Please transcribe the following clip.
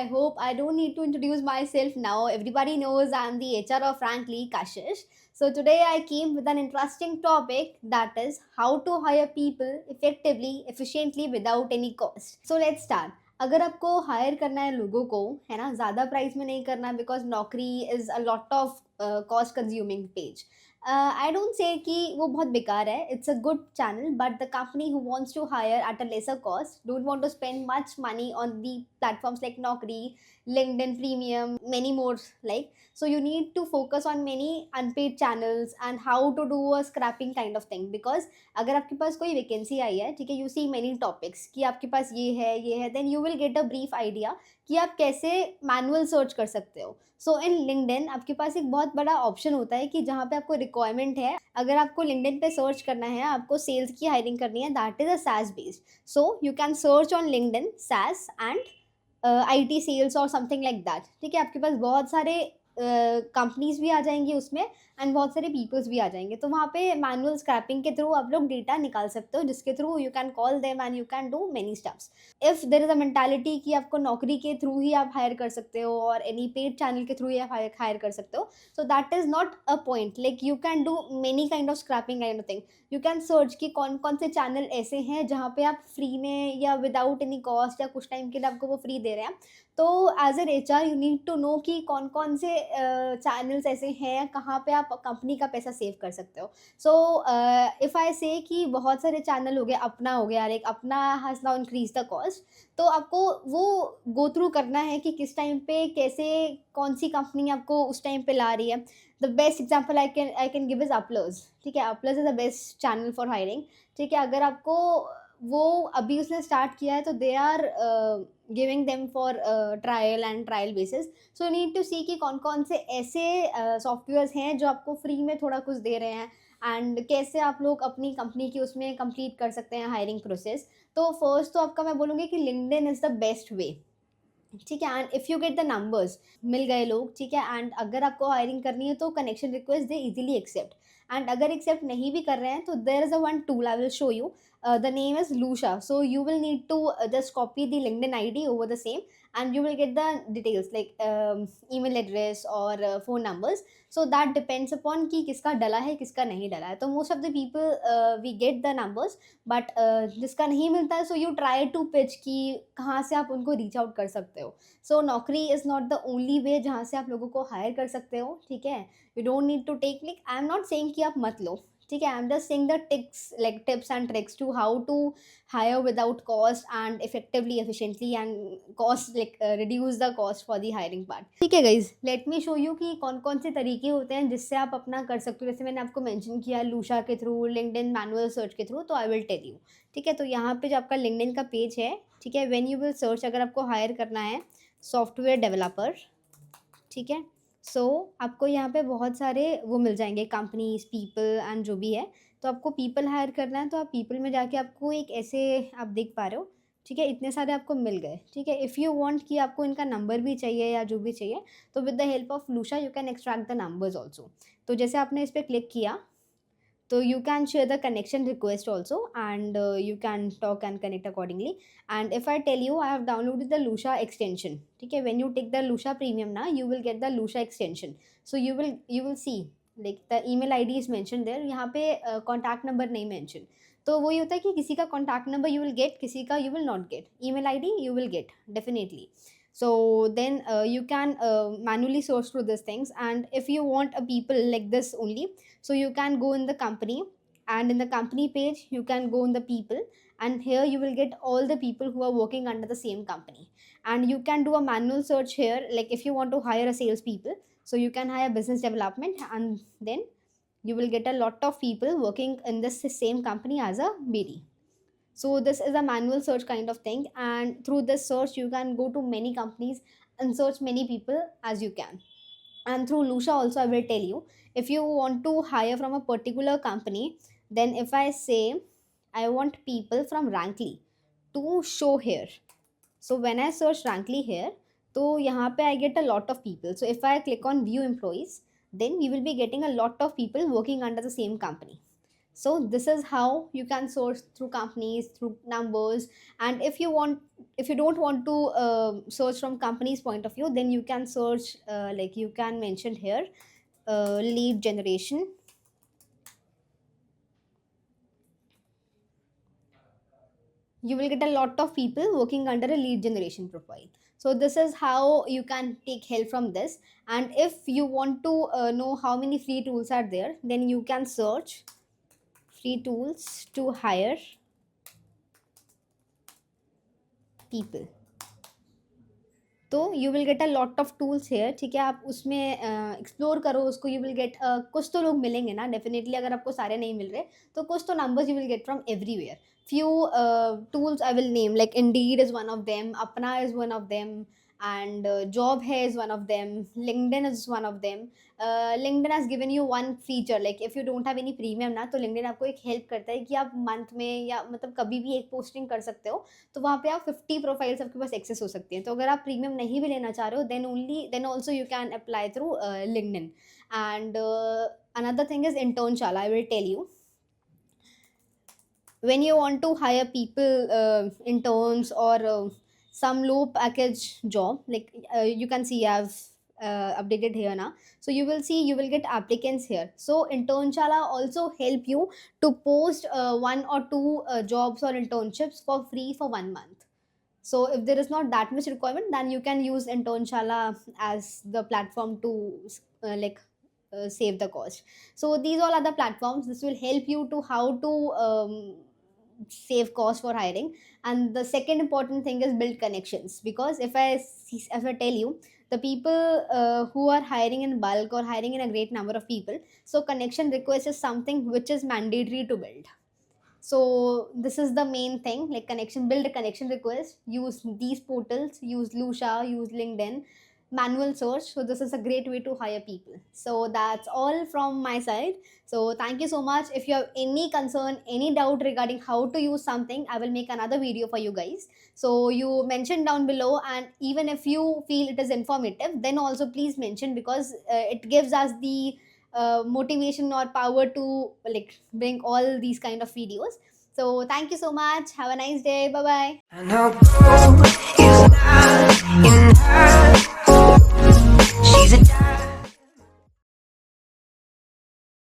I hope I don't need to introduce myself now. Everybody knows I'm the HR of Frankly Kashish. So today I came with an interesting topic, that is how to hire people effectively, efficiently without any cost. So let's start. अगर आपको higher करना है लोगों को, है ना, ज़्यादा price में नहीं करना, बिकॉज नौकरी is a lot of cost consuming page. I don't say कि वो बहुत बेकार है. It's a good channel, but the company who wants to hire at a lesser cost don't want to spend much money on the platforms like Naukri, LinkedIn Premium, many more. Like, so you need to focus on many unpaid channels and how to do a scrapping kind of thing. Because अगर आपके पास कोई vacancy आई है, ठीक है, you see many topics कि आपके पास ये है, then you will get a brief idea कि आप कैसे मैनुअल सर्च कर सकते हो. सो इन लिंक्डइन आपके पास एक बहुत बड़ा ऑप्शन होता है कि जहाँ पे आपको रिक्वायरमेंट है, अगर आपको लिंक्डइन पे सर्च करना है, आपको सेल्स की हायरिंग करनी है, that is a SaaS based. So you can search on LinkedIn SaaS and IT sales और समथिंग लाइक दैट. ठीक है, आपके पास बहुत सारे कंपनीज भी आ जाएंगी उसमें, एंड बहुत सारे पीपल्स भी आ जाएंगे. तो वहाँ पे मैनुअल स्क्रैपिंग के थ्रू आप लोग डेटा निकाल सकते हो, जिसके through you can call them and you can do many steps. If there is a mentality कि आपको नौकरी के थ्रू ही आप हायर कर सकते हो और एनी पेड चैनल के थ्रू ही आप हायर कर सकते हो, so that is not a point. Like you can do many kind of scraping kind of thing. You can search कि कौन कौन से चैनल ऐसे हैं जहाँ पे आप फ्री में या विदाउट एनी कॉस्ट या कुछ टाइम के लिए आपको वो फ्री दे रहे हैं. तो as an HR you need to know कि कौन कौन से चैनल्स ऐसे हैं, कहाँ पे आप कंपनी का पैसा सेव कर सकते हो. सो इफ़ आई से कि बहुत सारे चैनल हो गए, अपना हो गया, लाइक अपना has now increase the cost. तो आपको वो गो थ्रू करना है कि किस टाइम पे कैसे कौन सी कंपनी आपको उस टाइम पे ला रही है. The best example I can give is applause. ठीक है, applause is the best channel for hiring. ठीक है, अगर आपको वो अभी उसने स्टार्ट किया है तो they are giving them for trial and trial basis. So need to see कि कौन कौन से ऐसे सॉफ्टवेयर्स हैं जो आपको फ्री में थोड़ा कुछ दे रहे हैं, एंड कैसे आप लोग अपनी कंपनी की उसमें कंप्लीट कर सकते हैं हायरिंग प्रोसेस. तो फर्स्ट तो आपका मैं बोलूँगी कि LinkedIn is the best way. ठीक है, and if you get the numbers, मिल गए लोग, ठीक है, एंड अगर आपको हायरिंग करनी है तो कनेक्शन रिक्वेस्ट दे इजीली एक्सेप्ट. एंड अगर एक्सेप्ट नहीं भी कर रहे हैं तो there is a one tool I will show you. The name is Lusha. So you will need to just copy the LinkedIn ID over the same, and you will get the details like email address or phone numbers. So that depends upon कि किसका डला है किसका नहीं डला है. तो most of the people we get the numbers, but जिसका नहीं मिलता है, so you try to pitch कि कहाँ से आप उनको रीच आउट कर सकते हो. सो नौकरी is not the only way जहाँ से आप लोगों को हायर कर सकते हो. ठीक है, you don't need to take, like I am not saying कि आप मत लो. ठीक है, I am just saying the tips and tricks to how to hire without cost and effectively, efficiently, and cost, like reduce the cost for the hiring part. ठीक है guys, let me show you कि कौन कौन से तरीके होते हैं जिससे आप अपना कर सकते हो. जैसे मैंने आपको मेंशन किया लूशा के थ्रू, लिंक्डइन मैनुअल सर्च के थ्रू, तो आई विल टेल यू. ठीक है, तो यहाँ पे जो आपका लिंक्डइन का पेज है, ठीक है, व्हेन यू विल सर्च, अगर आपको हायर करना है सॉफ्टवेयर डेवलपर, ठीक है, सो आपको यहाँ पे बहुत सारे वो मिल जाएंगे, कंपनीज, पीपल एंड जो भी है. तो आपको पीपल हायर करना है तो आप पीपल में जाके आपको एक ऐसे, आप देख पा रहे हो, ठीक है, इतने सारे आपको मिल गए. ठीक है, इफ़ यू वांट कि आपको इनका नंबर भी चाहिए या जो भी चाहिए, तो with the help of Lusha you can extract the numbers also. तो जैसे आपने इस पर क्लिक किया तो you can share the connection request also, and you can talk and connect accordingly. And if I tell you, I have downloaded the Lusha extension. Okay, when you take the Lusha premium now, you will get the Lusha extension. So you will see like the email ID is mentioned there. यहाँ पे contact number नहीं mention. तो वही होता है कि किसी का contact number you will get, किसी का you will not get. Email ID you will get definitely. So then you can manually source through these things. And if you want a people like this only, so you can go in the company, and in the company page you can go in the people, and here you will get all the people who are working under the same company. And you can do a manual search here, like if you want to hire a sales people, so you can hire business development, and then you will get a lot of people working in this same company as a BD. So this is a manual search kind of thing, and through this search you can go to many companies and search many people as you can. And through Lusha also, I will tell you, if you want to hire from a particular company, then if I say I want people from Rankly to show here, so when I search Rankly here, तो यहाँ पे I get a lot of people. So if I click on view employees, then we will be getting a lot of people working under the same company. So this is how you can source through companies, through numbers. And if you want if you don't want to search from company's point of view, then you can search, like you can mention here, lead generation. You will get a lot of people working under a lead generation profile. So this is how you can take help from this. And if you want to know how many free tools are there, then you can search free tools to hire people. तो you will get a lot of tools here, ठीक है, आप उसमें explore करो उसको, you will gate कुछ तो लोग मिलेंगे ना डेफिनेटली, अगर आपको सारे नहीं मिल रहे तो कुछ तो numbers you will get from everywhere. Few tools I will name, like Indeed is one of them, Apna is one of them, and Job Hai is one of them, LinkedIn is one of them. LinkedIn has given you one feature, like if you don't have any premium ना, तो LinkedIn आपको एक help करता है कि आप month में या मतलब कभी भी एक पोस्टिंग कर सकते हो, तो वहाँ पे आप 50 प्रोफाइल्स आपके पास एक्सेस हो सकती हैं. तो अगर आप प्रीमियम नहीं भी लेना चाह रहे हो, then also you can apply through LinkedIn. And another thing is Internshala. I will tell you, when you want to hire people, interns, or some low package job, like you can see I've updated here now, so you will see you will get applicants here. So Internshala also help you to post one or two jobs or internships for free for 1 month. So if there is not that much requirement, then you can use Internshala as the platform to save the cost. So these all are the platforms. This will help you to how to save cost for hiring. And the second important thing is build connections, because if I tell you, the people who are hiring in bulk or hiring in a great number of people, so connection request is something which is mandatory to build. So this is the main thing, like connection, build a connection request, use these portals, use Lusha, use LinkedIn, manual search. So this is a great way to hire people. So that's all from my side. So thank you so much. If you have any concern, any doubt regarding how to use something, I will make another video for you guys. So you mention down below, and even if you feel it is informative, then also please mention, because it gives us the motivation or power to like bring all these kind of videos. So thank you so much. Have a nice day. Bye bye. I know gold is not enough.